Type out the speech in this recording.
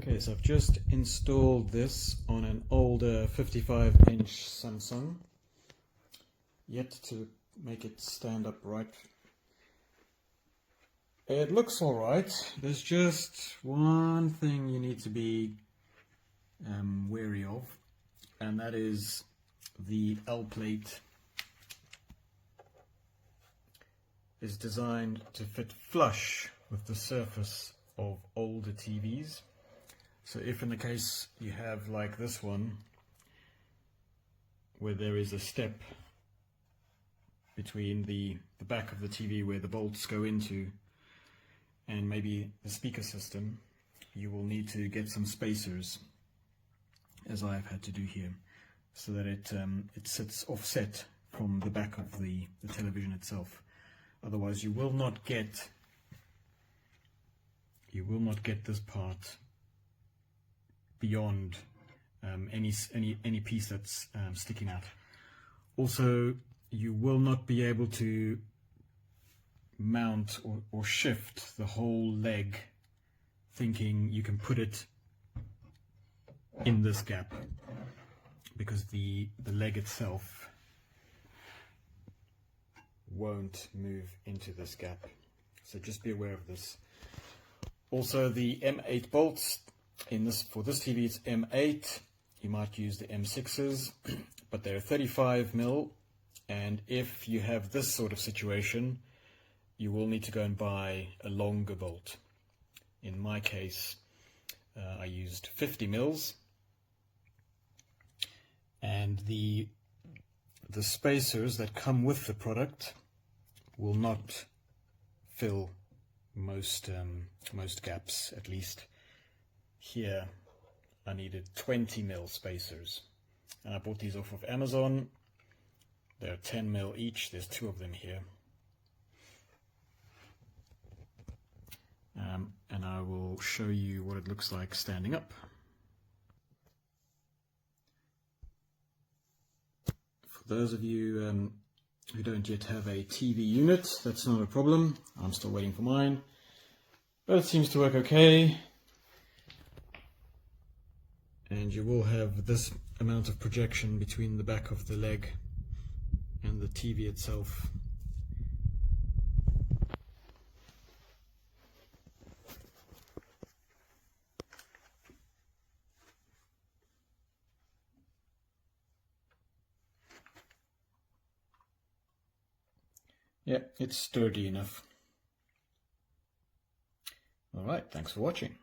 Okay, so I've just installed this on an older 55-inch Samsung, yet to make it stand upright. It looks alright. There's just one thing you need to be wary of, and that is the L plate is designed to fit flush with the surface of older TVs. So if in the case you have like this one, where there is a step between the back of the TV where the bolts go into and maybe the speaker system, you will need to get some spacers, as I have had to do here, so that it sits offset from the back of the television itself. Otherwise you will not get this part beyond any piece that's sticking out. Also, you will not be able to mount or shift the whole leg thinking you can put it in this gap, because the leg itself won't move into this gap. So just be aware of this. Also, the M8 bolts for this TV, it's M8. You might use the M6s, but they're 35mm, and if you have this sort of situation, you will need to go and buy a longer bolt. In my case, I used 50mm, and the spacers that come with the product will not fill most gaps. At least here I needed 20mm spacers, and I bought these off of Amazon. They're 10mm each. There's two of them here, and I will show you what it looks like standing up. For those of you who don't yet have a TV unit, that's not a problem. I'm still waiting for mine, but it seems to work okay. And you will have this amount of projection between the back of the leg and the TV itself. Yeah, it's sturdy enough. Alright, thanks for watching.